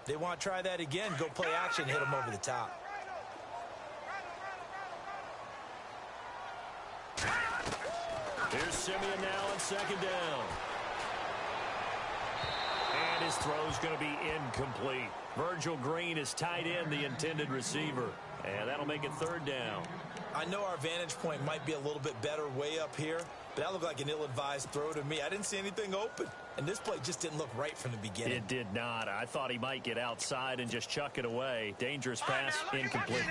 They want to try that again. Go play action, hit them over the top. Here's Simeon now on second down. And his throw's going to be incomplete. Virgil Green is tight end, the intended receiver. And that'll make it third down. I know our vantage point might be a little bit better way up here, but that looked like an ill-advised throw to me. I didn't see anything open, and this play just didn't look right from the beginning. It did not. I thought he might get outside and just chuck it away. Dangerous pass, incomplete.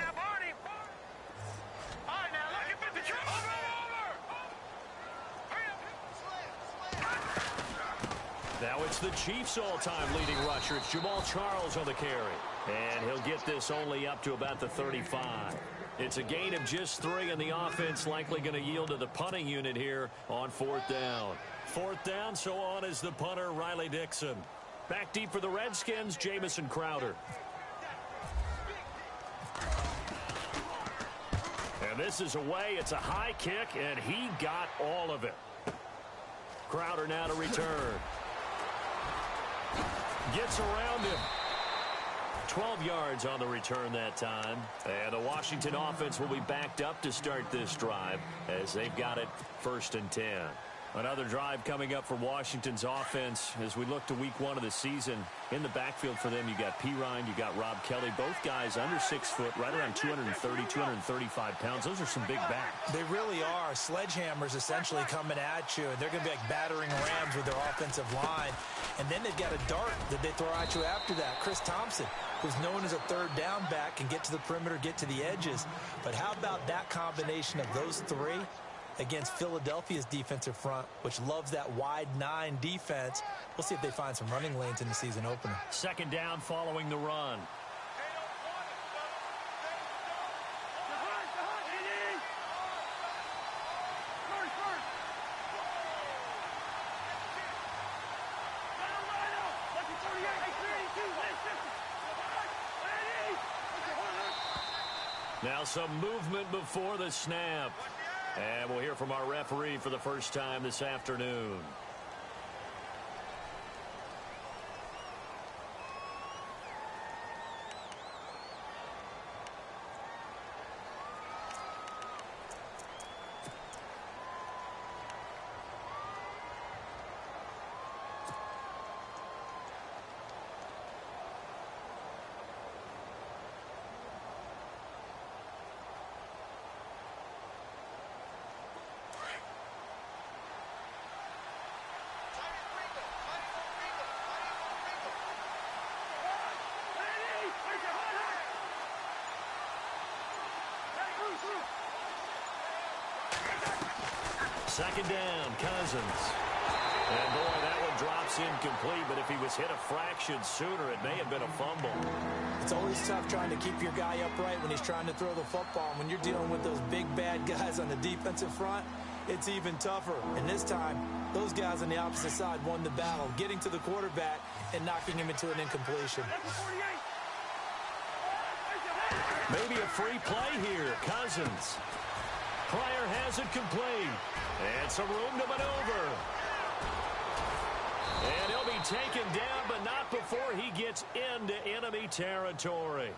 Now it's the Chiefs' all-time leading rusher. It's Jamal Charles on the carry. And he'll get this only up to about the 35. It's a gain of just 3, and the offense likely going to yield to the punting unit here on fourth down. Fourth down, so on is the punter, Riley Dixon. Back deep for the Redskins, Jamison Crowder. And this is away. It's a high kick, and he got all of it. Crowder now to return. Gets around him. 12 yards on the return that time. And the Washington offense will be backed up to start this drive as they've got it 1st and 10. Another drive coming up for Washington's offense as we look to week 1 of the season. In the backfield for them, you got Pirine, you got Rob Kelly. Both guys under 6 foot, right around 230, 235 pounds. Those are some big backs. They really are. Sledgehammers essentially coming at you, and they're going to be like battering rams with their offensive line. And then they've got a dart that they throw at you after that. Chris Thompson, who's known as a third down back, can get to the perimeter, get to the edges. But how about that combination of those 3 against Philadelphia's defensive front, which loves that wide 9 defense? We'll see if they find some running lanes in the season opener. Second down following the run. Now some movement before the snap. And we'll hear from our referee for the first time this afternoon. Second down, Cousins. And boy, that one drops incomplete, but if he was hit a fraction sooner, it may have been a fumble. It's always tough trying to keep your guy upright when he's trying to throw the football. And when you're dealing with those big, bad guys on the defensive front, it's even tougher. And this time, those guys on the opposite side won the battle, getting to the quarterback and knocking him into an incompletion. Maybe a free play here. Cousins. Pryor has it complete. And some room to maneuver. And he'll be taken down, but not before he gets into enemy territory.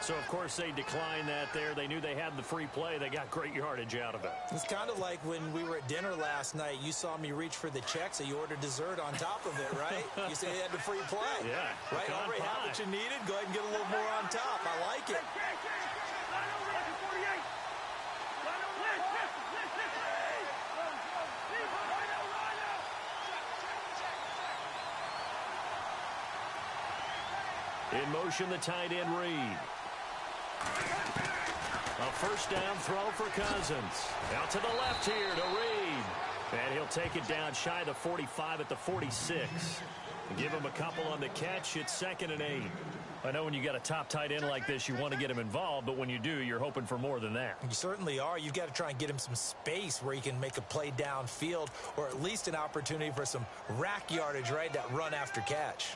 So, of course, they declined that there. They knew they had the free play. They got great yardage out of it. It's kind of like when we were at dinner last night. You saw me reach for the check, so you ordered dessert on top of it, right? You said you had the free play. Yeah. Right? Already had what you needed. Go ahead and get a little more on top. I like it. In motion, the tight end Reed. A first down throw for Cousins. Out to the left here to Reed. And he'll take it down shy of the 45 at the 46. Give him a couple on the catch. It's 2nd and 8. I know when you got a top tight end like this, you want to get him involved, but when you do, you're hoping for more than that. You certainly are. You've got to try and get him some space where he can make a play downfield, or at least an opportunity for some rack yardage, right? That run after catch.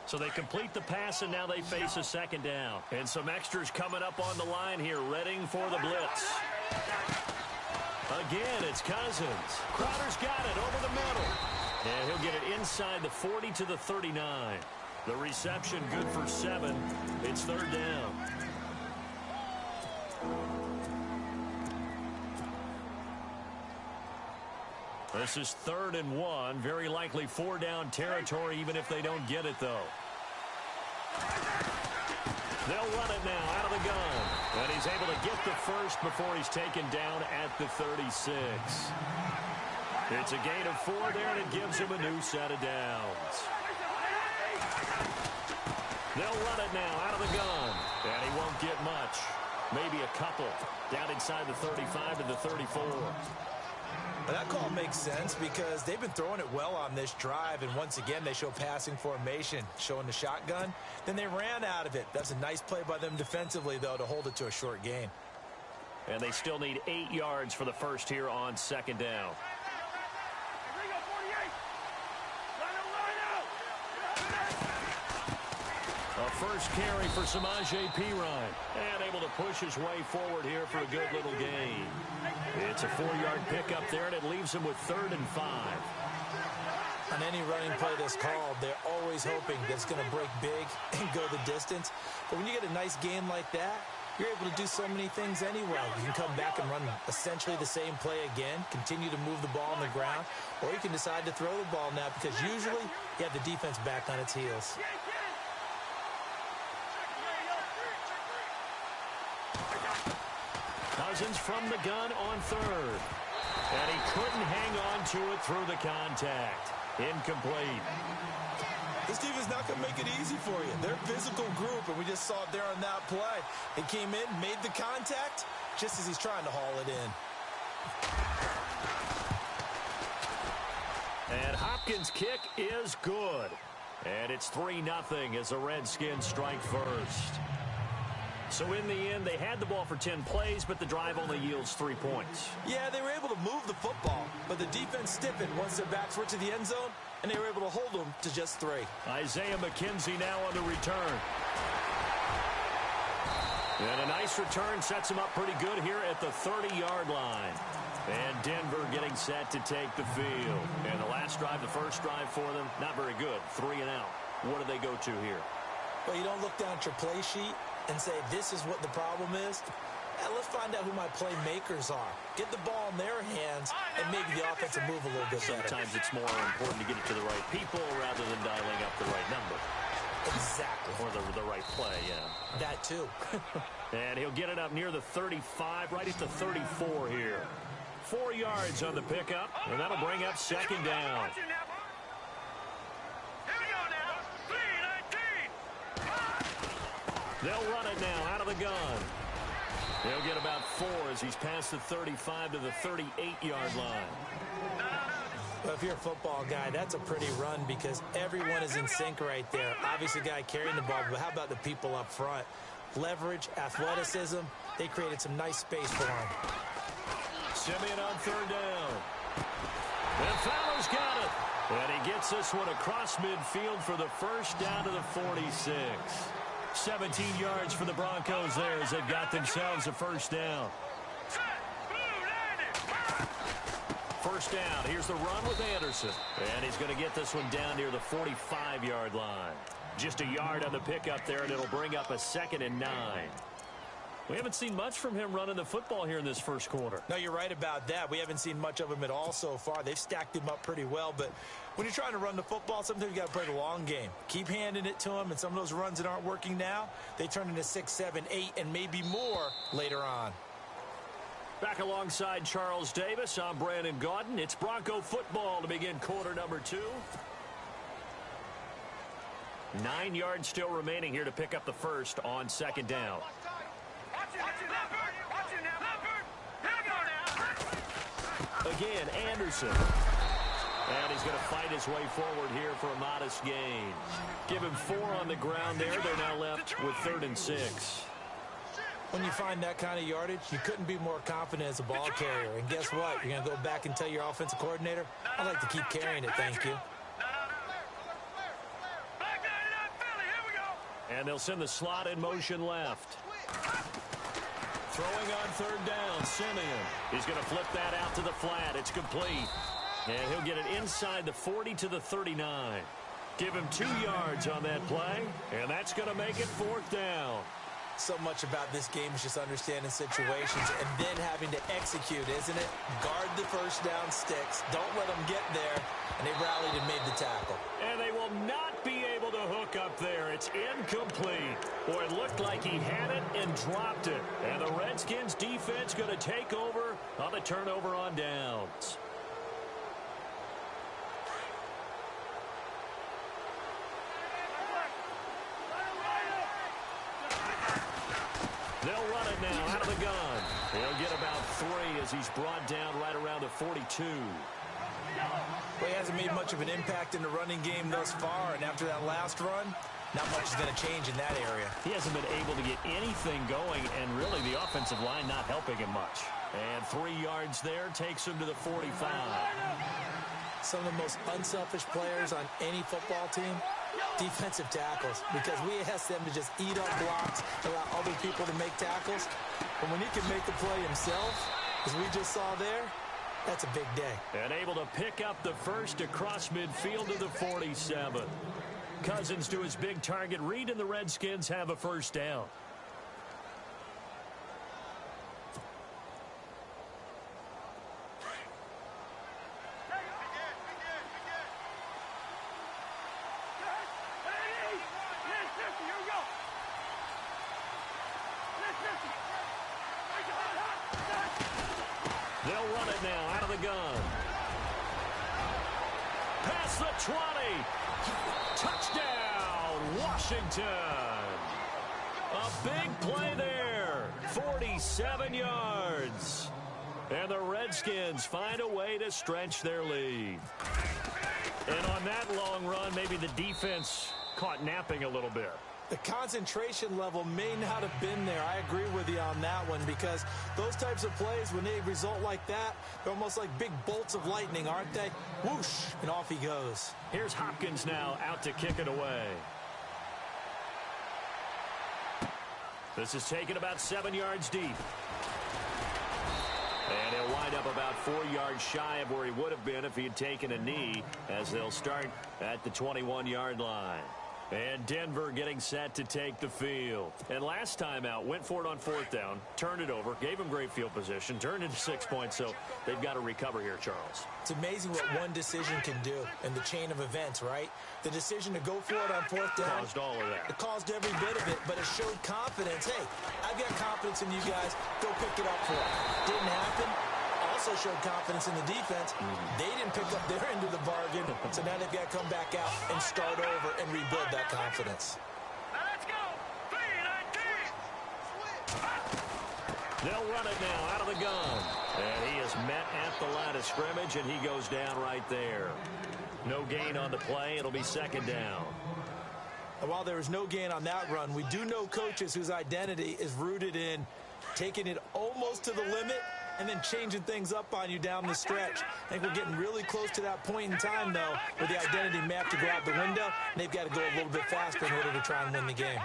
So they complete the pass, and now they face a second down. And some extras coming up on the line here, readying for the blitz. again. It's Cousins. Crowder's got it over the middle. And he'll get it inside the 40 to the 39. The reception good for 7. It's third down. This is 3rd and 1. Very likely 4-down territory, even if they don't get it, though. They'll run it now out of the gun. And he's able to get the first before he's taken down at the 36. It's a gain of 4 there, and it gives him a new set of downs. They'll run it now out of the gun. And he won't get much. Maybe a couple. Down inside the 35 to the 34. That call makes sense because they've been throwing it well on this drive, and once again they show passing formation, showing the shotgun. Then they ran out of it. That's a nice play by them defensively, though, to hold it to a short gain. And they still need 8 yards for the first here on 2nd down. A first carry for Samaje Perine. And able to push his way forward here for a good little gain. It's a 4-yard pickup there, and it leaves him with 3rd and 5. On any running play that's called, they're always hoping that it's going to break big and go the distance. But when you get a nice gain like that, you're able to do so many things anyway. You can come back and run essentially the same play again, continue to move the ball on the ground, or you can decide to throw the ball now because usually you have the defense back on its heels. Cousins from the gun on 3rd. And he couldn't hang on to it through the contact. Incomplete. This team is not going to make it easy for you. They're a physical group, and we just saw it there on that play. He came in, made the contact, just as he's trying to haul it in. And Hopkins' kick is good. And it's 3-0 as the Redskins strike first. So in the end, they had the ball for 10 plays, but the drive only yields 3 points. Yeah, they were able to move the football, but the defense stiffened once their backs were to the end zone, and they were able to hold them to just 3. Isaiah McKenzie now on the return. And a nice return sets him up pretty good here at the 30-yard line. And Denver getting set to take the field. And the last drive, the first drive for them, not very good. 3 and out. What do they go to here? Well, you don't look down at your play sheet and say, this is what the problem is. Let's find out who my playmakers are. Get the ball in their hands, and maybe the offense will move a little bit better. Sometimes it's more important to get it to the right people rather than dialing up the right number. Exactly. Or the right play, yeah. That too. And he'll get it up near the 35, right at the 34 here. 4 yards on the pickup, and that'll bring up 2nd down. They'll run it now out of the gun. He'll get about 4 as he's past the 35 to the 38-yard line. Well, if you're a football guy, that's a pretty run because everyone is in sync right there. Obviously, the guy carrying the ball, but how about the people up front? Leverage, athleticism, they created some nice space for him. Simeon on 3rd down. And Fowler's got it. And he gets this one across midfield for the first down to the 46. 17 yards for the Broncos there as they've got themselves a first down. First down. Here's the run with Anderson. And he's going to get this one down near the 45-yard line. Just a yard on the pickup there, and it'll bring up a 2nd and 9. We haven't seen much from him running the football here in this first quarter. No, you're right about that. We haven't seen much of him at all so far. They've stacked him up pretty well, but when you're trying to run the football, sometimes you got to play the long game. Keep handing it to him, and some of those runs that aren't working now, they turn into 6, 7, 8, and maybe more later on. Back alongside Charles Davis, I'm Brandon Gaudin. It's Bronco football to begin quarter number 2. 9 yards still remaining here to pick up the first on 2nd down. Again, Anderson. And he's going to fight his way forward here for a modest gain. Give him 4 on the ground there. They're now left with 3rd and 6. When you find that kind of yardage, you couldn't be more confident as a ball carrier. And guess what? You're going to go back and tell your offensive coordinator, I'd like to keep carrying it, thank you. And they'll send the slot in motion left. Throwing on third down, Simeon. He's going to flip that out to the flat. It's complete. And he'll get it inside the 40 to the 39. Give him 2 yards on that play, and that's going to make it 4th down. So much about this game is just understanding situations and then having to execute, isn't it? Guard the first down sticks. Don't let them get there. And they rallied and made the tackle. And they will not be able to hook up there. It's incomplete. Boy, it looked like he had it and dropped it. And the Redskins defense going to take over on the turnover on downs. They'll run it now out of the gun. He'll get about 3 as he's brought down right around the 42. Well, he hasn't made much of an impact in the running game thus far, and after that last run, not much is going to change in that area. He hasn't been able to get anything going, and really the offensive line not helping him much. And 3 yards there takes him to the 45. Some of the most unselfish players on any football team, defensive tackles, because we ask them to just eat up blocks, allow other people to make tackles. But when he can make the play himself, as we just saw there, that's a big day. And able to pick up the first across midfield to the 47. Cousins to his big target. Reed and the Redskins have a first down. They'll run it now out of the gun. Past the 20. Touchdown, Washington. A big play there. 47 yards. And the Redskins find a way to stretch their lead. And on that long run, maybe the defense caught napping a little bit. The concentration level may not have been there. I agree with you on that one, because those types of plays, when they result like that, they're almost like big bolts of lightning, aren't they? Whoosh, and off he goes. Here's Hopkins now out to kick it away. This is taken about 7 yards deep. And he'll wind up about 4 yards shy of where he would have been if he had taken a knee, as they'll start at the 21-yard line. And Denver getting set to take the field. And last time out, went for it on 4th down, turned it over, gave him great field position, turned into 6 points, so they've got to recover here, Charles. It's amazing what one decision can do in the chain of events, right? The decision to go for it on 4th down. Caused all of that. It caused every bit of it, but it showed confidence. Hey, I've got confidence in you guys. Go pick it up for it. Didn't happen. Also showed confidence in the defense. They didn't pick up their end of the bargain, so now they've got to come back out and start over and rebuild that confidence. Now let's go. 3-19. They'll run it now out of the gun. And he is met at the line of scrimmage, and he goes down right there. No gain on the play. It'll be 2nd down. And while there was no gain on that run, we do know coaches whose identity is rooted in taking it almost to the limit and then changing things up on you down the stretch. I think we're getting really close to that point in time, though, where the identity may have to go out the window, and they've got to go a little bit faster in order to try and win the game.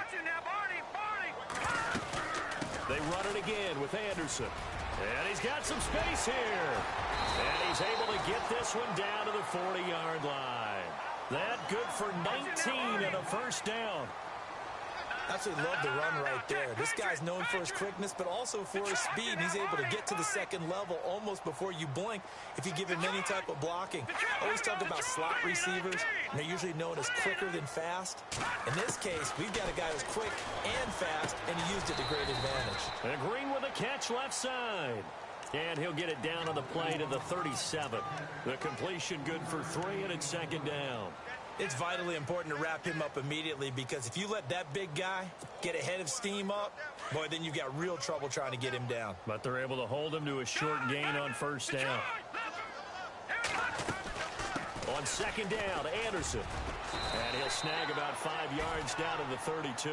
They run it again with Anderson. And he's got some space here. And he's able to get this one down to the 40-yard line. That good for 19 and a first down. Absolutely love the run right there. This guy's known for his quickness, but also for his speed. He's able to get to the second level almost before you blink if you give him any type of blocking. Always talk about slot receivers, and they're usually known as quicker than fast. In this case, we've got a guy who's quick and fast, and he used it to great advantage. And Green with a catch left side. And he'll get it down on the play to the 37. The completion good for 3, and it's 2nd down. It's vitally important to wrap him up immediately, because if you let that big guy get ahead of steam up, boy, then you've got real trouble trying to get him down. But they're able to hold him to a short gain on 1st down. On 2nd down, Anderson. And he'll snag about 5 yards down to the 32.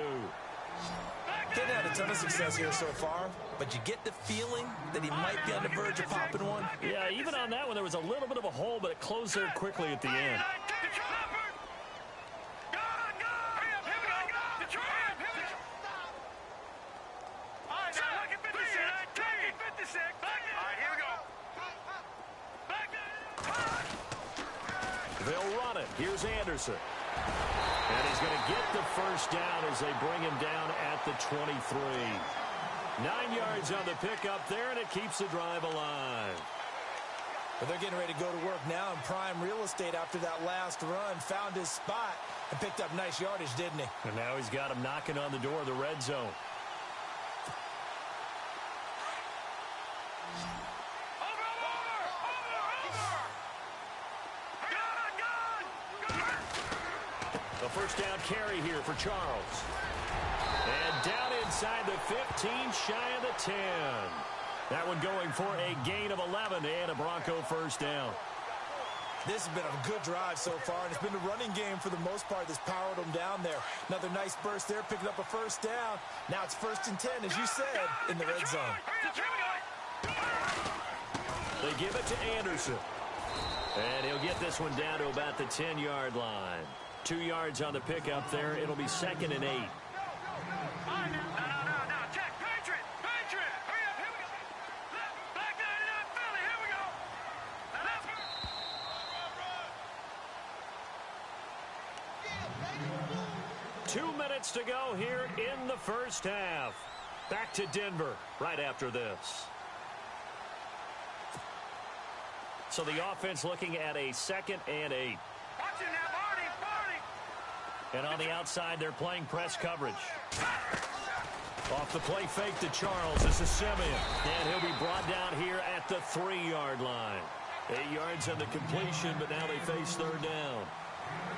Didn't have a ton of success here so far, but you get the feeling that he might be on the verge of popping one. Yeah, even on that one, there was a little bit of a hole, but it closed there quickly at the end. They'll run it. Here's Anderson. And he's going to get the first down as they bring him down at the 23. 9 yards on the pickup there, and it keeps the drive alive. But they're getting ready to go to work now in prime real estate after that last run. Found his spot and picked up nice yardage, didn't he? And now he's got him knocking on the door of the red zone. A first down carry here for Charles. And down inside the 15, shy of the 10. That one going for a gain of 11 and a Bronco first down. This has been a good drive so far, and it's been a running game for the most part that's powered them down there. Another nice burst there, picking up a first down. Now it's 1st and 10, as you said, in the red zone. They give it to Anderson. And he'll get this one down to about the 10-yard line. 2 yards on the pickup there. It'll be 2nd and 8. Check. Patriot. Hurry up. Here we go. Back 99 Philly. Here we go. Let's go. 2 minutes to go here in the first half. Back to Denver right after this. So the offense looking at a 2nd and 8. Watch it now, Barney. And on the outside, they're playing press coverage. Off the play fake to Charles. This is Simeon. And he'll be brought down here at the 3-yard line. 8 yards on the completion, but now they face 3rd down.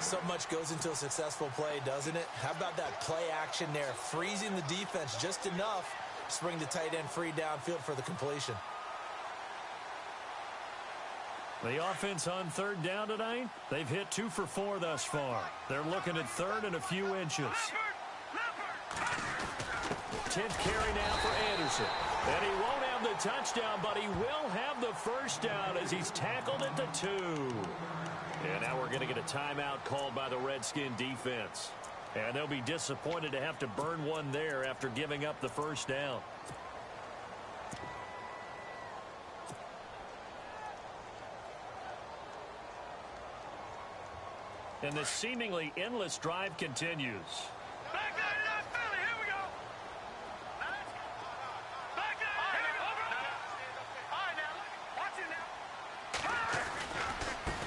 So much goes into a successful play, doesn't it? How about that play action there? Freezing the defense just enough to bring the tight end free downfield for the completion. The offense on 3rd down tonight, they've hit 2 for 4 thus far. They're looking at 3rd and a few inches. 10th carry now for Anderson. And he won't have the touchdown, but he will have the first down as he's tackled at the 2. And now we're going to get a timeout called by the Redskin defense. And they'll be disappointed to have to burn one there after giving up the first down. And the seemingly endless drive continues. Back 99 Philly. Here we go. Back 99. All right, now. Watch it now.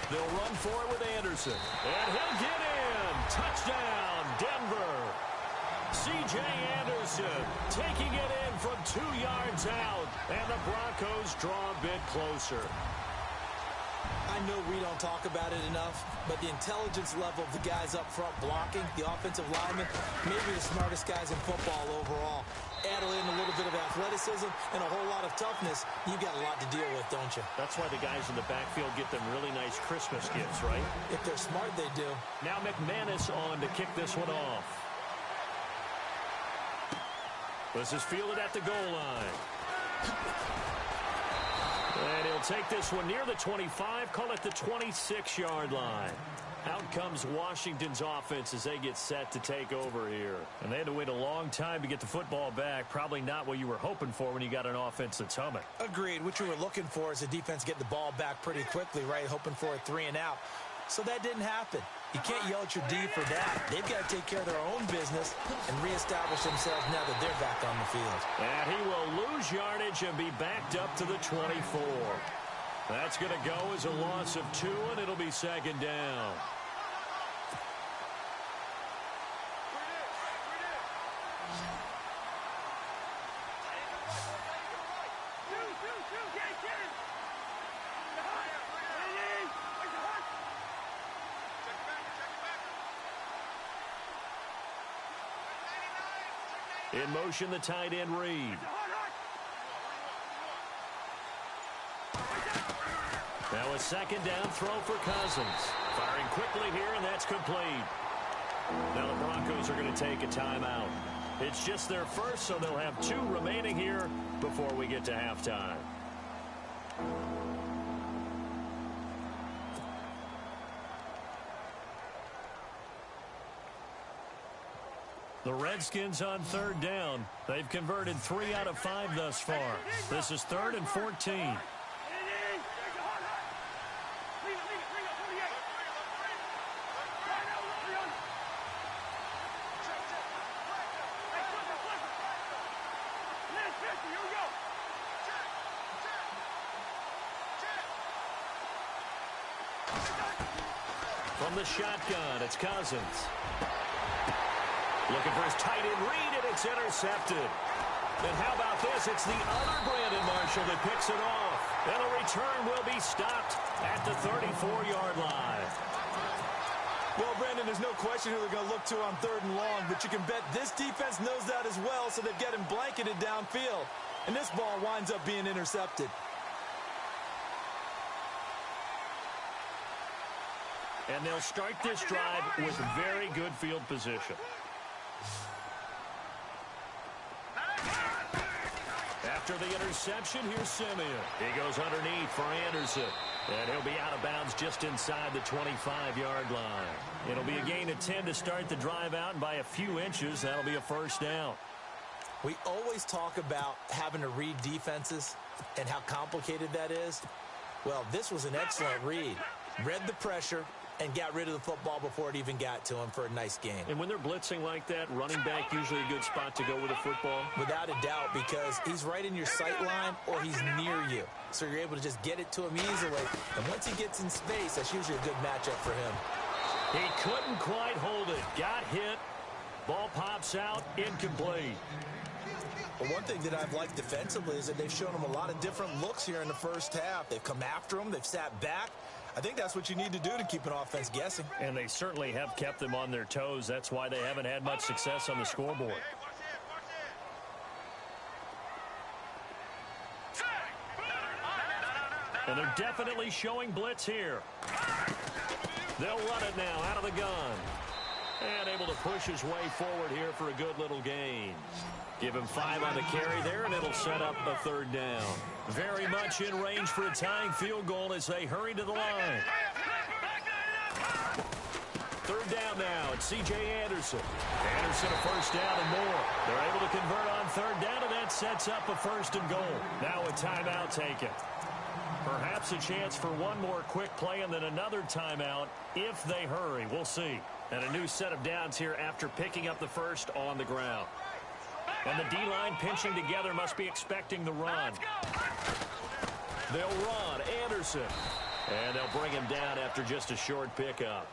They'll run for it with Anderson. And he'll get in. Touchdown, Denver. C.J. Anderson taking it in from 2 yards out. And the Broncos draw a bit closer. I know we don't talk about it enough, but the intelligence level of the guys up front blocking, the offensive linemen, maybe the smartest guys in football overall. Add in a little bit of athleticism and a whole lot of toughness, you've got a lot to deal with, don't you? That's why the guys in the backfield get them really nice Christmas gifts, right? If they're smart, they do. Now McManus on to kick this one off. This is fielded at the goal line. And he'll take this one near the 25, call it the 26-yard line. Out comes Washington's offense as they get set to take over here. And they had to wait a long time to get the football back. Probably not what you were hoping for when you got an offense that's humming. Agreed. What you were looking for is the defense getting the ball back pretty quickly, right? Hoping for a 3 and out. So that didn't happen. You can't yell at your D for that. They've got to take care of their own business and reestablish themselves now that they're back on the field. And he will lose yardage and be backed up to the 24. That's going to go as a loss of 2, and it'll be 2nd down. In motion, the tight end Reed. Now a 2nd down throw for Cousins. Firing quickly here, and that's complete. Now the Broncos are going to take a timeout. It's just their first, so they'll have 2 remaining here before we get to halftime. The Redskins on 3rd down. They've converted 3 out of 5 thus far. This is 3rd and 14. From the shotgun, it's Cousins. Looking for his tight end read, and it's intercepted. And how about this? It's the other Brandon Marshall that picks it off. And a return will be stopped at the 34-yard line. Well, Brandon, there's no question who they're going to look to on 3rd and long, but you can bet this defense knows that as well, so they've got him blanketed downfield. And this ball winds up being intercepted. And they'll start this drive with very good field position. After the interception, here's Simeon. He goes underneath for Anderson. And he'll be out of bounds just inside the 25-yard line. It'll be a gain of 10 to start the drive out, and by a few inches, that'll be a first down. We always talk about having to read defenses and how complicated that is. Well, this was an excellent read. Read the pressure and got rid of the football before it even got to him for a nice gain. And when they're blitzing like that, running back usually a good spot to go with the football? Without a doubt, because he's right in your sight line or he's near you. So you're able to just get it to him easily. And once he gets in space, that's usually a good matchup for him. He couldn't quite hold it. Got hit. Ball pops out. Incomplete. Well, one thing that I've liked defensively is that they've shown him a lot of different looks here in the first half. They've come after him. They've sat back. I think that's what you need to do to keep an offense guessing. And they certainly have kept them on their toes. That's why they haven't had much success on the scoreboard. And they're definitely showing blitz here. They'll run it now out of the gun. And able to push his way forward here for a good little gain. Give him 5 on the carry there, and it'll set up a 3rd down. Very much in range for a tying field goal as they hurry to the line. 3rd down now. It's C.J. Anderson. Anderson a first down and more. They're able to convert on 3rd down, and that sets up a 1st and goal. Now a timeout taken. Perhaps a chance for one more quick play and then another timeout if they hurry. We'll see. And a new set of downs here after picking up the first on the ground. And the D-line pinching together must be expecting the run. They'll run. Anderson. And they'll bring him down after just a short pickup.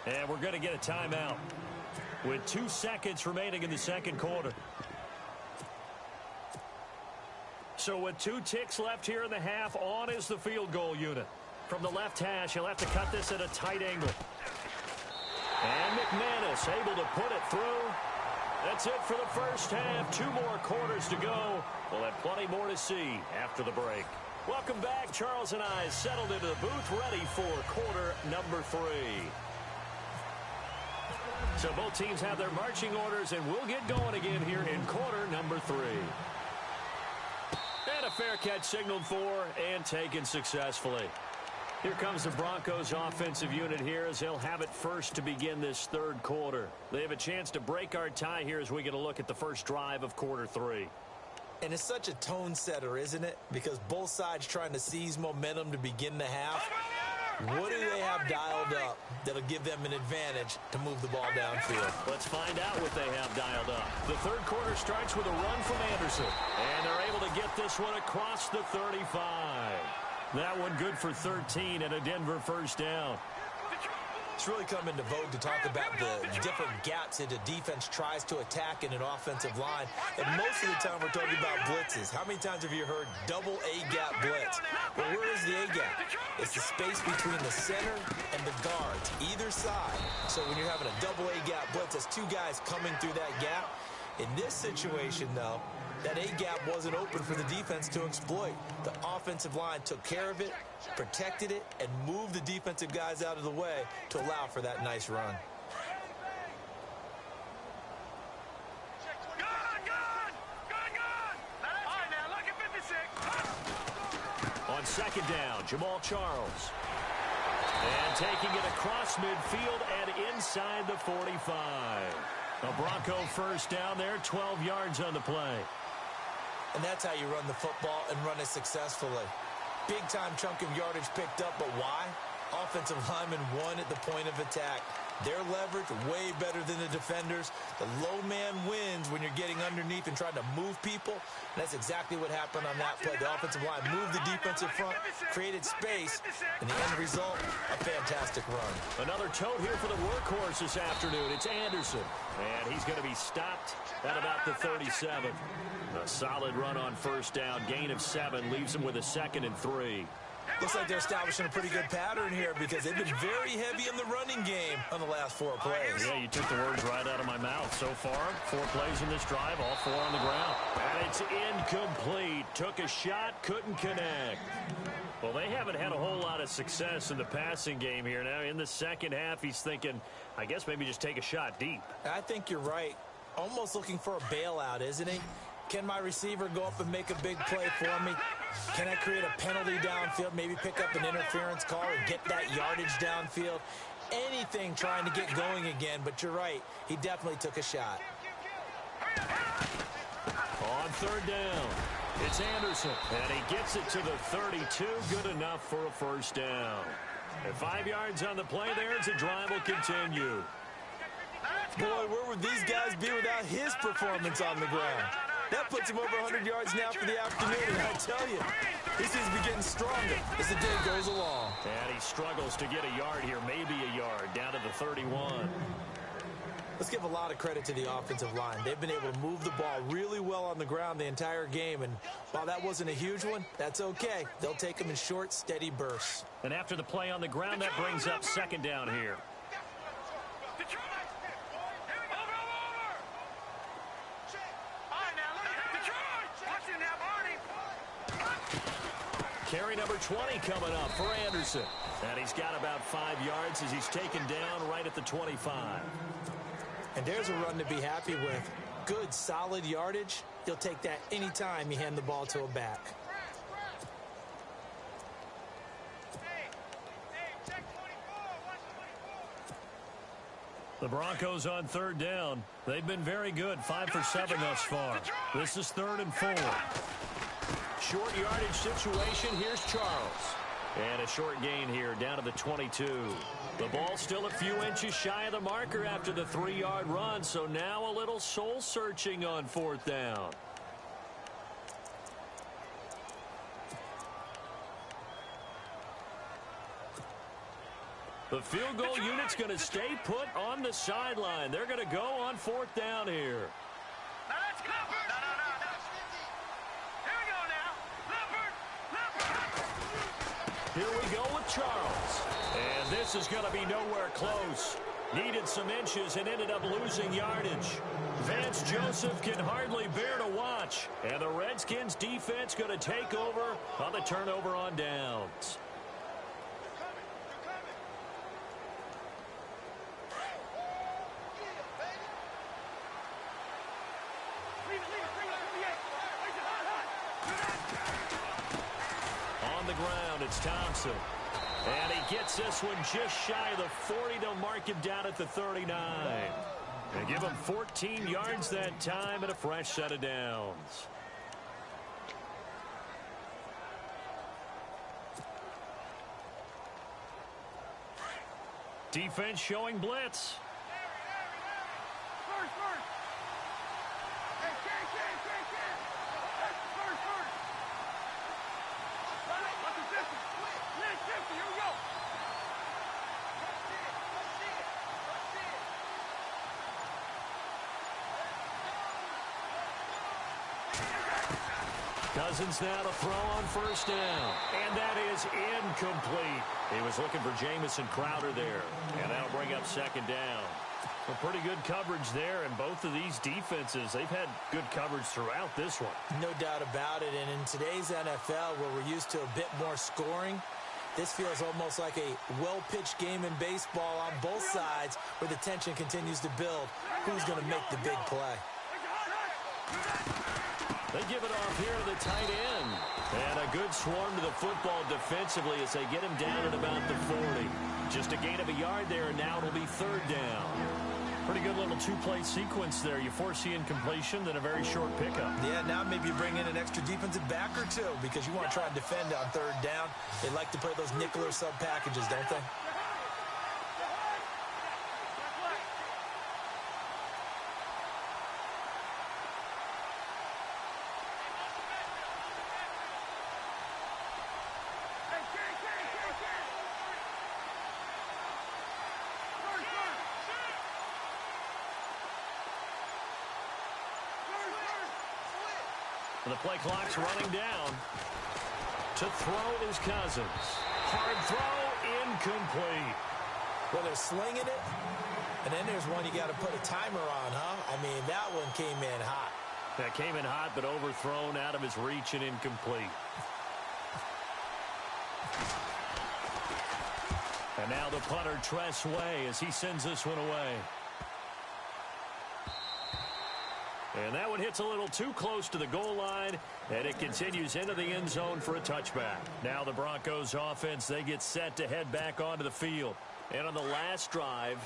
And we're going to get a timeout with 2 seconds remaining in the 2nd quarter. So with 2 ticks left here in the half, on is the field goal unit. From the left hash, he'll have to cut this at a tight angle. And McManus able to put it through. That's it for the first half. 2 more quarters to go. We'll have plenty more to see after the break. Welcome back. Charles and I settled into the booth, ready for quarter number 3. So both teams have their marching orders, and we'll get going again here in quarter number 3. And a fair catch signaled for and taken successfully. Here comes the Broncos offensive unit here as they'll have it first to begin this 3rd quarter. They have a chance to break our tie here as we get a look at the first drive of quarter 3. And it's such a tone setter, isn't it? Because both sides trying to seize momentum to begin the half. What do they have dialed up that'll give them an advantage to move the ball downfield? Let's find out what they have dialed up. The 3rd quarter starts with a run from Anderson. And they're able to get this one across the 35. That one good for 13 and a Denver first down. It's really come into vogue to talk about the different gaps that a defense tries to attack in an offensive line. And most of the time we're talking about blitzes. How many times have you heard double A-gap blitz? Well, where is the A-gap? It's the space between the center and the guards, either side. So when you're having a double A-gap blitz, that's 2 guys coming through that gap. In this situation, though, that A-gap wasn't open for the defense to exploit. The offensive line took care of it, protected it, and moved the defensive guys out of the way to allow for that nice run. On 2nd down, Jamal Charles. And taking it across midfield and inside the 45. A Bronco first down there, 12 yards on the play. And that's how you run the football and run it successfully. Big-time chunk of yardage picked up, but why? Offensive lineman won at the point of attack. Their leverage way better than the defenders. The low man wins when you're getting underneath and trying to move people. And that's exactly what happened on that play. The offensive line moved the defensive front, created space, and the end result, a fantastic run. Another tote here for the workhorse this afternoon. It's Anderson. And he's going to be stopped at about the 37. A solid run on first down. Gain of 7 leaves him with a 2nd and 3. Looks like they're establishing a pretty good pattern here because they've been very heavy in the running game on the last 4 plays. Yeah, you took the words right out of my mouth. So far, 4 plays in this drive, all 4 on the ground. And it's incomplete. Took a shot, couldn't connect. Well, they haven't had a whole lot of success in the passing game here. Now, in the second half, he's thinking, I guess maybe just take a shot deep. I think you're right. Almost looking for a bailout, isn't he? Can my receiver go up and make a big play for me? Can I create a penalty downfield, maybe pick up an interference call or get that yardage downfield? Anything trying to get going again, but you're right. He definitely took a shot. On third down, it's Anderson, and he gets it to the 32. Good enough for a first down. And 5 yards on the play there as the drive will continue. Boy, where would these guys be without his performance on the ground? That puts him over 100 yards now for the afternoon, and I tell you, he seems to be getting stronger as the day goes along. And he struggles to get a yard here, maybe a yard, down to the 31. Let's give a lot of credit to the offensive line. They've been able to move the ball really well on the ground the entire game, and while that wasn't a huge one, that's okay. They'll take them in short, steady bursts. And after the play on the ground, that brings up second down here. Carry number 20 coming up for Anderson. And he's got about 5 yards as he's taken down right at the 25. And there's a run to be happy with. Good, solid yardage. You'll take that anytime you hand the ball to a back. The Broncos on third down. They've been very good, 5 for 7 thus far. This is 3rd and 4. Short yardage situation. Here's Charles. And a short gain here down to the 22. The ball still a few inches shy of the marker after the 3-yard run. So now a little soul searching on 4th down. The field goal unit's going to stay put on the sideline. They're going to go on 4th down here. Here we go with Charles. And this is going to be nowhere close. Needed some inches and ended up losing yardage. Vance Joseph can hardly bear to watch. And the Redskins defense going to take over on the turnover on downs. On the ground, it's Thompson. And he gets this one just shy of the 40. They'll mark him down at the 39. They give him 14 yards that time and a fresh set of downs. Defense showing blitz. Cousins now to throw on first down. And that is incomplete. He was looking for Jamison Crowder there. And that'll bring up second down. Well, pretty good coverage there. And both of these defenses, they've had good coverage throughout this one. No doubt about it. And in today's NFL, where we're used to a bit more scoring, this feels almost like a well-pitched game in baseball on both sides where the tension continues to build. Who's going to make the big play? They give it off here to the tight end. And a good swarm to the football defensively as they get him down at about the 40. Just a gain of a yard there, and now it'll be third down. Pretty good little two-play sequence there. You foresee incompletion, then a very short pickup. Yeah, now maybe you bring in an extra defensive back or two because you want to try and defend on third down. They like to play those nickel or sub packages, don't they? And the play clock's running down. To throw is Cousins. Hard throw, incomplete. Well, they're slinging it, and then there's one you got to put a timer on, huh? I mean, that one came in hot. That came in hot, but overthrown, out of his reach and incomplete. And now the punter, Tress Way, as he sends this one away. And that one hits a little too close to the goal line, and it continues into the end zone for a touchback. Now the Broncos offense, they get set to head back onto the field. And on the last drive,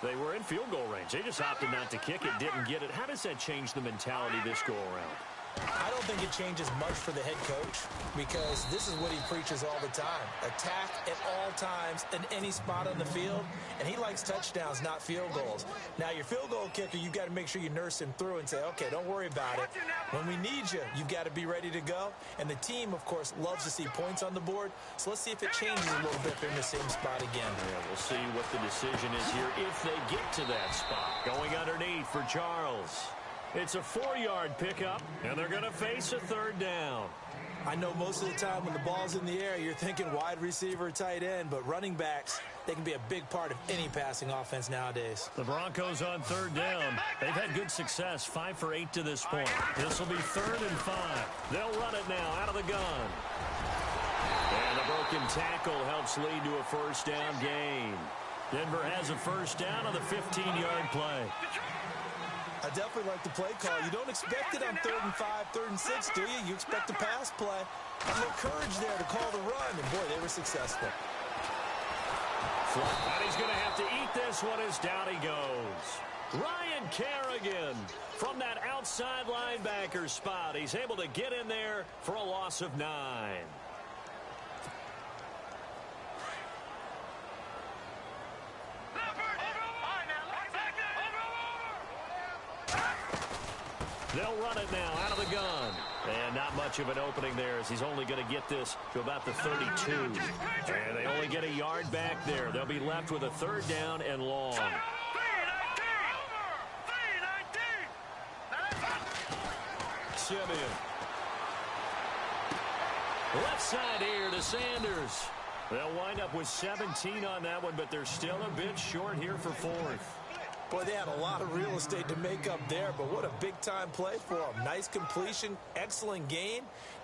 they were in field goal range. They just opted not to kick it, didn't get it. How does that change the mentality this go-around? I don't think it changes much for the head coach because this is what he preaches all the time. Attack at all times in any spot on the field, and he likes touchdowns, not field goals. Now, your field goal kicker, you've got to make sure you nurse him through and say, okay, don't worry about it. When we need you, you've got to be ready to go. And the team, of course, loves to see points on the board. So let's see if it changes a little bit if they're in the same spot again. Yeah, we'll see what the decision is here if they get to that spot. Going underneath for Charles. It's a 4-yard pickup, and they're going to face a third down. I know most of the time when the ball's in the air, you're thinking wide receiver, tight end, but running backs, they can be a big part of any passing offense nowadays. The Broncos on third down. They've had good success, 5 for 8 to this point. This will be 3rd and 5. They'll run it now out of the gun. And the broken tackle helps lead to a first down gain. Denver has a first down on the 15-yard play. I definitely like the play call. You don't expect it on 3rd and 5, 3rd and 6, do you? You expect a pass play. A little courage there to call the run, and boy, they were successful. And he's going to have to eat this one as down he goes. Ryan Kerrigan from that outside linebacker spot. He's able to get in there for a loss of 9. They'll run it now out of the gun. And not much of an opening there as he's only going to get this to about the 32. And they only get a yard back there. They'll be left with a third down and long. Simeon. Left side here to Sanders. They'll wind up with 17 on that one, but they're still a bit short here for 4th. Boy, they had a lot of real estate to make up there, but what a big-time play for them. Nice completion, excellent gain.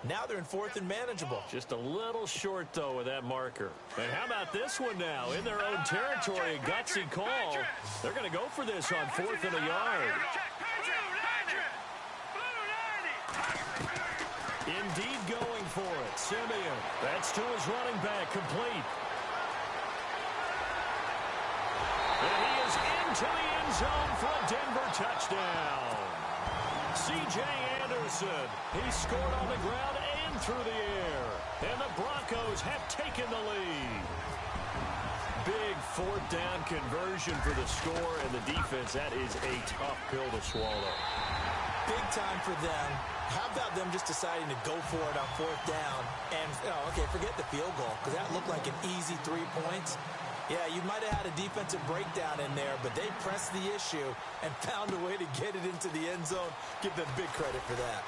Now they're in 4th and manageable. Just a little short, though, with that marker. And how about this one now? In their own territory, a gutsy call. They're going to go for this on 4th and a yard. Indeed going for it. Simeon. That's to his running back, complete. And he is into the end zone for a Denver touchdown. C.J. Anderson, he scored on the ground and through the air. And the Broncos have taken the lead. Big 4th down conversion for the score and the defense. That is a tough pill to swallow. Big time for them. How about them just deciding to go for it on 4th down? And, okay, forget the field goal, because that looked like an easy 3 points. Yeah, you might have had a defensive breakdown in there, but they pressed the issue and found a way to get it into the end zone. Give them big credit for that.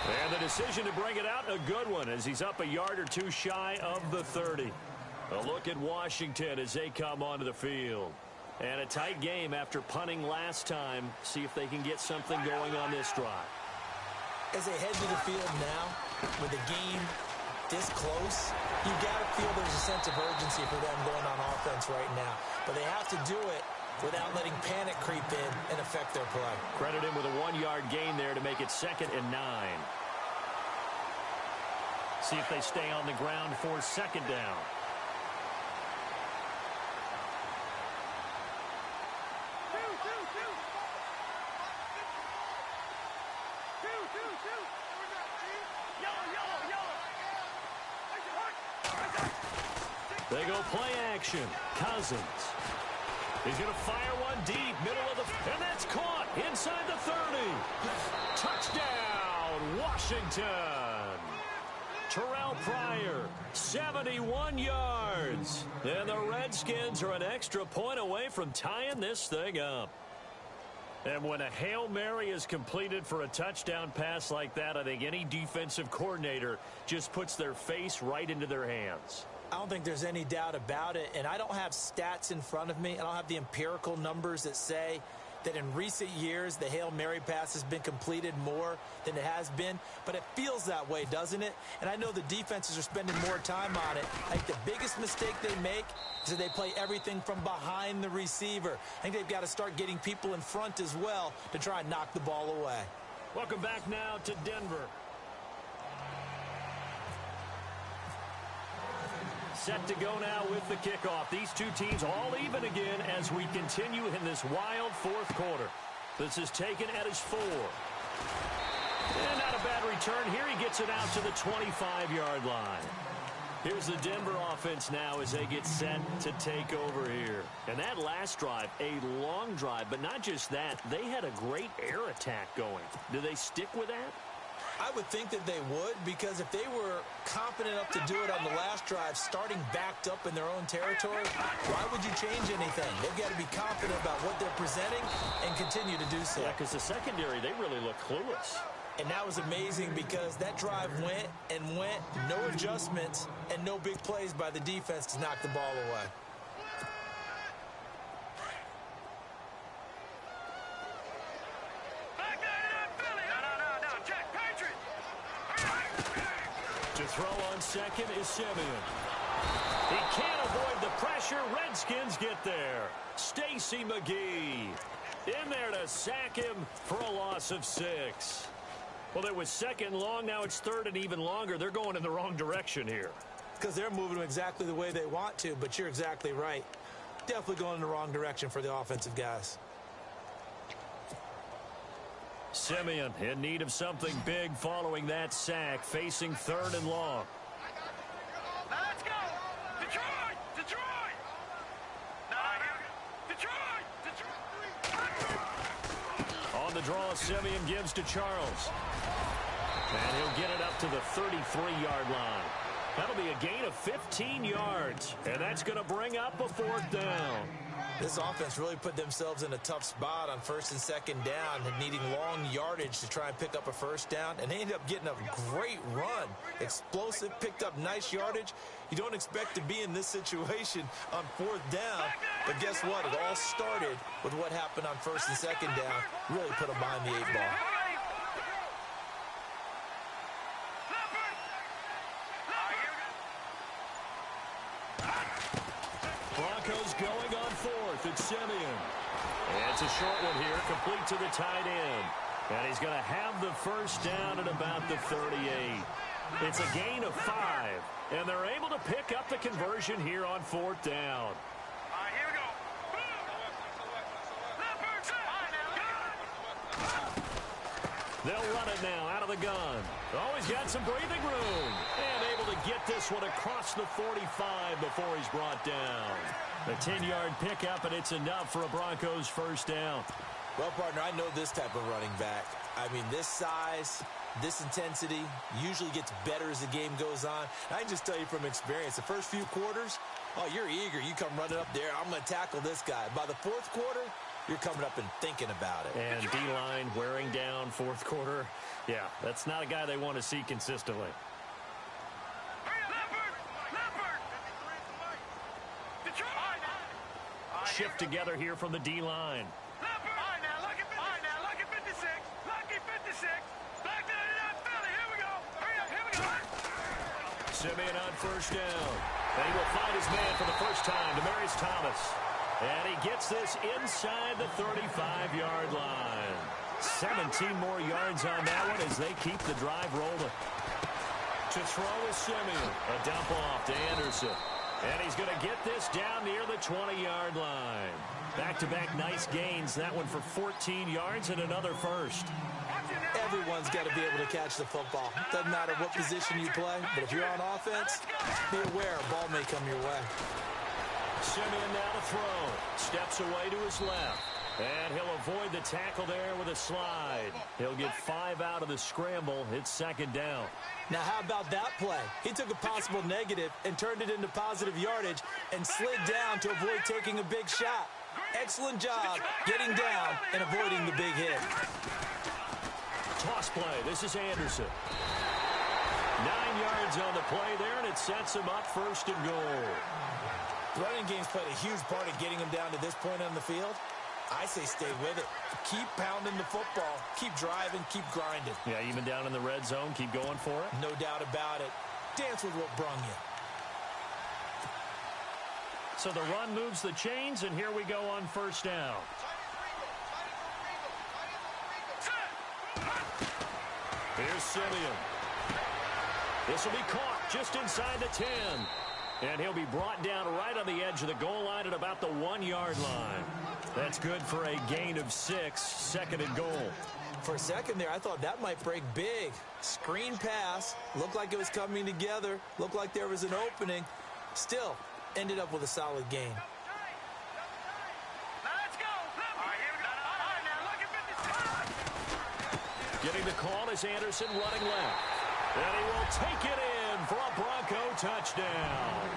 And the decision to bring it out, a good one, as he's up a yard or two shy of the 30. A look at Washington as they come onto the field. And a tight game after punting last time. See if they can get something going on this drive. As they head to the field now, with the game this close, you've got to feel there's a sense of urgency for them going on offense right now. But they have to do it without letting panic creep in and affect their play. Credit him with a 1-yard gain there to make it 2nd and 9. See if they stay on the ground for 2nd down. They go play action. Cousins. He's going to fire one deep, middle of the... And that's caught inside the 30. Touchdown, Washington. Terrell Pryor, 71 yards. And the Redskins are an extra point away from tying this thing up. And when a Hail Mary is completed for a touchdown pass like that, I think any defensive coordinator just puts their face right into their hands. I don't think there's any doubt about it, and I don't have stats in front of me. I don't have the empirical numbers that say that in recent years the Hail Mary pass has been completed more than it has been, but it feels that way, doesn't it? And I know the defenses are spending more time on it. I think the biggest mistake they make is that they play everything from behind the receiver. I think they've got to start getting people in front as well to try and knock the ball away. Welcome back now to Denver. Set to go now with the kickoff. These two teams all even again as we continue in this wild fourth quarter. This is taken at his 4. And not a bad return here. He gets it out to the 25-yard line. Here's the Denver offense now as they get set to take over here. And that last drive, a long drive, but not just that. They had a great air attack going. Do they stick with that? I would think that they would, because if they were confident enough to do it on the last drive, starting backed up in their own territory, why would you change anything? They've got to be confident about what they're presenting and continue to do so. Yeah, because the secondary, they really look clueless. And that was amazing because that drive went and went, no adjustments, and no big plays by the defense to knock the ball away. To throw on second is Simeon. He can't avoid the pressure. Redskins get there. Stacy McGee in there to sack him for a loss of 6. Well, it was second long. Now it's third and even longer. They're going in the wrong direction here. Because they're moving them exactly the way they want to, but you're exactly right. Definitely going in the wrong direction for the offensive guys. Simeon in need of something big following that sack, facing third and long. Let's go! Detroit! Detroit! Detroit! On the draw, Simeon gives to Charles. And he'll get it up to the 33-yard line. That'll be a gain of 15 yards. And that's going to bring up a 4th down. This offense really put themselves in a tough spot on 1st and 2nd down, and needing long yardage to try and pick up a 1st down. And they ended up getting a great run. Explosive, picked up nice yardage. You don't expect to be in this situation on 4th down. But guess what? It all started with what happened on 1st and 2nd down. Really put them behind the 8 ball. Broncos going on 4th. It's Simeon. And it's a short one here, complete to the tight end. And he's going to have the 1st down at about the 38. It's a gain of 5. And they're able to pick up the conversion here on 4th down. Here we go. They'll run it now out of the gun. Always got some breathing room. And able to get this one across the 45 before he's brought down. A 10-yard pickup, and it's enough for a Broncos 1st down. Well, partner, I know this type of running back. I mean, this size, this intensity usually gets better as the game goes on. I can just tell you from experience, the first few quarters, oh, you're eager. You come running up there, I'm going to tackle this guy. By the 4th quarter, you're coming up and thinking about it. And D-line wearing down 4th quarter. Yeah, that's not a guy they want to see consistently. Shift together here from the D-line. Simeon on 1st down. And he will find his man for the first time, Demaryius Thomas. And he gets this inside the 35-yard line. 17 more yards on that one as they keep the drive rolling. To throw is Simeon. A dump off to Anderson. And he's going to get this down near the 20-yard line. Back-to-back nice gains. That one for 14 yards and another 1st. Everyone's got to be able to catch the football. Doesn't matter what position you play, but if you're on offense, be aware a ball may come your way. Simeon now to throw. Steps away to his left. And he'll avoid the tackle there with a slide. He'll get 5 out of the scramble. It's 2nd down. Now, how about that play? He took a possible negative and turned it into positive yardage and slid down to avoid taking a big shot. Excellent job getting down and avoiding the big hit. Toss play. This is Anderson. 9 yards on the play there, and it sets him up first and goal. Running game's played a huge part of getting him down to this point on the field. I say stay with it. Keep pounding the football. Keep driving. Keep grinding. Yeah, even down in the red zone, keep going for it. No doubt about it. Dance with what brung you. So the run moves the chains, and here we go on first down. Here's Simeon. This will be caught just inside the 10. And he'll be brought down right on the edge of the goal line at about the 1-yard line. That's good for a gain of 6, second and goal. For a second there, I thought that might break big. Screen pass. Looked like it was coming together. Looked like there was an opening. Still, ended up with a solid gain. Getting the call is Anderson running left. And he will take it in for a Bronco touchdown.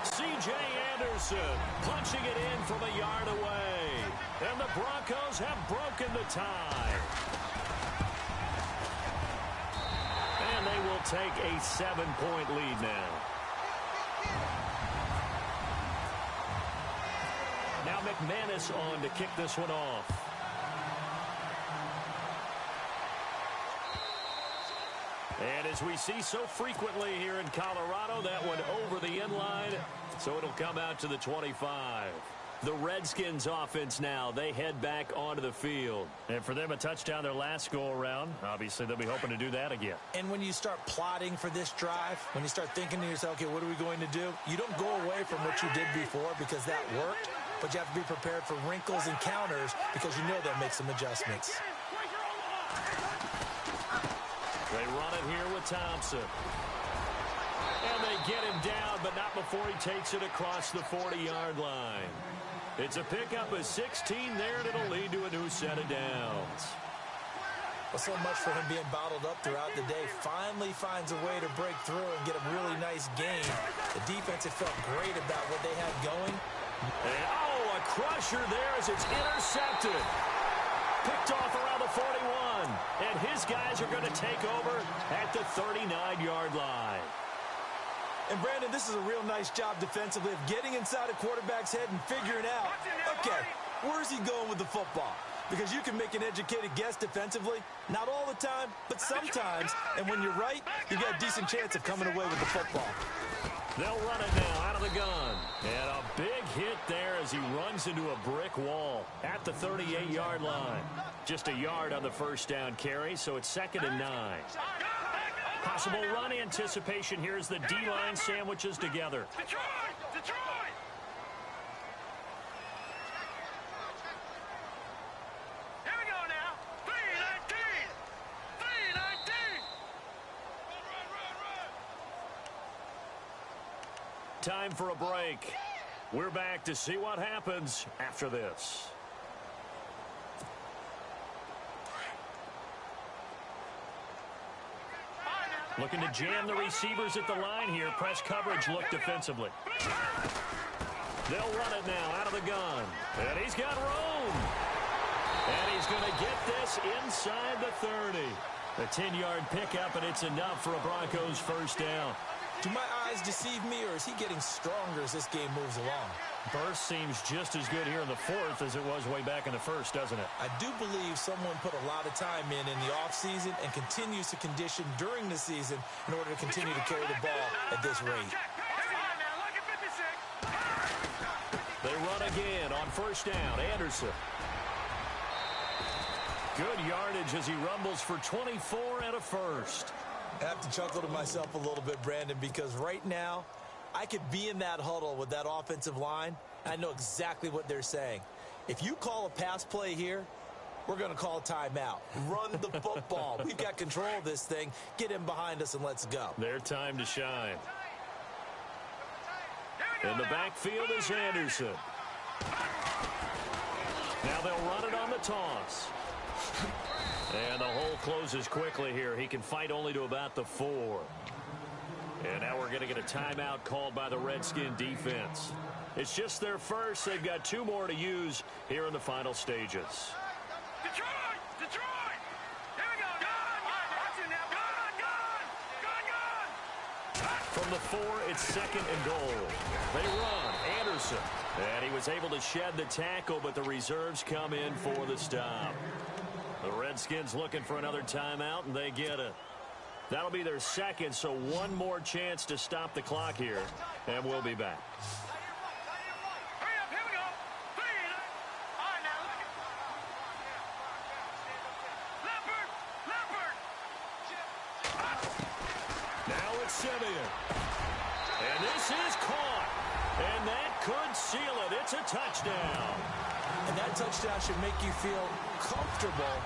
C.J. Anderson punching it in from a yard away. And the Broncos have broken the tie. And they will take a 7-point lead now. Now McManus on to kick this one off. And as we see so frequently here in Colorado, that one over the end line, so it'll come out to the 25. The Redskins offense now, they head back onto the field. And for them, a touchdown their last go-around. Obviously, they'll be hoping to do that again. And when you start plotting for this drive, when you start thinking to yourself, okay, what are we going to do? You don't go away from what you did before because that worked, but you have to be prepared for wrinkles and counters because you know they'll make some adjustments. They run it here with Thompson. And they get him down, but not before he takes it across the 40-yard line. It's a pickup of 16 there, and it'll lead to a new set of downs. Well, so much for him being bottled up throughout the day. Finally finds a way to break through and get a really nice gain. The defense had felt great about what they had going. And, oh, a crusher there as it's intercepted. Picked off around the 41. And his guys are going to take over at the 39-yard line. And, Brandon, this is a real nice job defensively of getting inside a quarterback's head and figuring out, okay, where's he going with the football? Because you can make an educated guess defensively. Not all the time, but sometimes. And when you're right, you've got a decent chance of coming away with the football. They'll run it now out of the gun. And a big hit there as he runs into a brick wall at the 38-yard line. Just a yard on the first down carry, so it's 2nd and 9. Possible run anticipation here as the D-line sandwiches together. Detroit! Detroit! Here we go now. 319! 319! Time for a break. We're back to see what happens after this. Looking to jam the receivers at the line here. Press coverage look defensively. They'll run it now out of the gun. And he's got room. And he's going to get this inside the 30. A 10-yard pickup, and it's enough for a Broncos first down. Do my eyes deceive me, or is he getting stronger as this game moves along? Burst seems just as good here in the 4th as it was way back in the 1st, doesn't it? I do believe someone put a lot of time in the offseason and continues to condition during the season in order to continue to carry the ball at this rate. They run again on first down. Anderson. Good yardage as he rumbles for 24 and a first. I have to chuckle to myself a little bit, Brandon, because right now I could be in that huddle with that offensive line, and I know exactly what they're saying. If you call a pass play here, we're going to call a timeout. Run the football. We've got control of this thing. Get in behind us and let's go. Their time to shine. In the backfield is Anderson. Now they'll run it on the toss. And the hole closes quickly here. He can fight only to about the 4. And now we're going to get a timeout called by the Redskin defense. It's just their first. They've got 2 more to use here in the final stages. Detroit! Detroit! Here we go. Gun! Watch it now. Gun! From the 4, it's 2nd and goal. They run. Anderson. And he was able to shed the tackle, but the reserves come in for the stop. The Redskins looking for another timeout, and they get it. That'll be their 2nd, so 1 more chance to stop the clock here, and we'll be back. Hurry up. Here we go. 3. All right, now look at Leopard. Now it's Simeon. And this is caught. And that could seal it. It's a touchdown. And that touchdown should make you feel comfortable.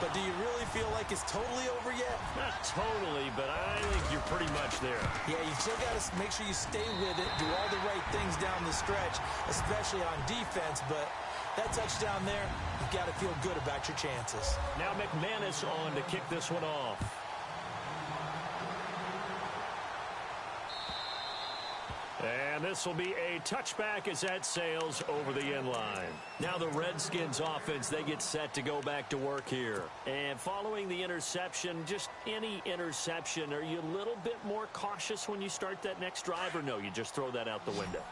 But do you really feel like it's totally over yet? Not totally, but I think you're pretty much there. Yeah, you still got to make sure you stay with it, do all the right things down the stretch, especially on defense. But that touchdown there, you've got to feel good about your chances. Now McManus on to kick this one off. And this will be a touchback as that sails over the end line. Now the Redskins offense, they get set to go back to work here. And following the interception, just any interception, are you a little bit more cautious when you start that next drive, or no, you just throw that out the window?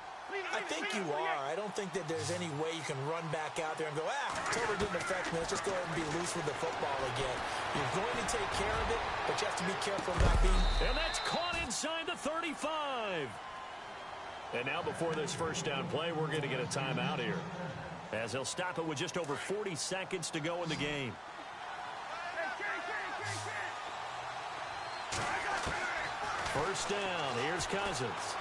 I think you are. I don't think that there's any way you can run back out there and go, totally didn't affect me. Let's just go ahead and be loose with the football again. You're going to take care of it, but you have to be careful about being... And that's caught inside the 35. And now before this first down play, we're going to get a timeout here, as he'll stop it with just over 40 seconds to go in the game. First down. Here's Cousins.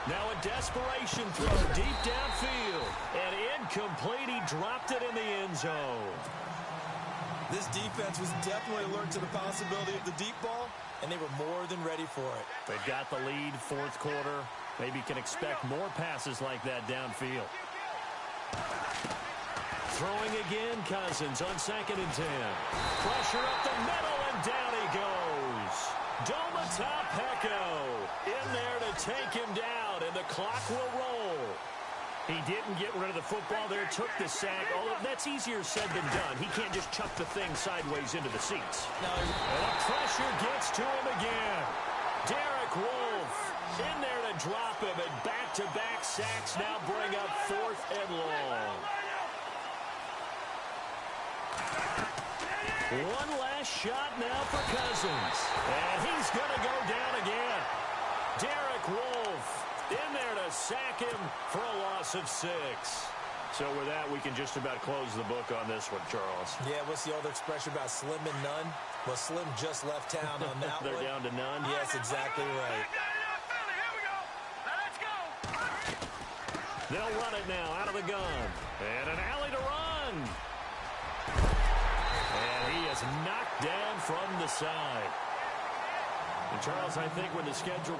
Now a desperation throw deep downfield. And incomplete. He dropped it in the end zone. This defense was definitely alert to the possibility of the deep ball, and they were more than ready for it. They've got the lead, 4th quarter. Maybe can expect more passes like that downfield. Throwing again, Cousins on 2nd and 10. Pressure up the middle, and down he goes. Domata in there to take him down, and the clock will roll. He didn't get rid of the football there, took the sack. Although that's easier said than done. He can't just chuck the thing sideways into the seats. No. And the pressure gets to him again. Derek Wolfe in there to drop him, and back-to-back sacks now bring up 4th and long. One last shot now for Cousins. And he's going to go down again. Derek Wolfe in there to sack him for a loss of 6. So with that, we can just about close the book on this one, Charles. Yeah, what's the old expression about slim and none? Well, Slim just left town on that They're one. down to none? Yes, exactly right. They'll run it now out of the gun. And an alley to run. And he is knocked down from the side. And Charles, I think when the schedule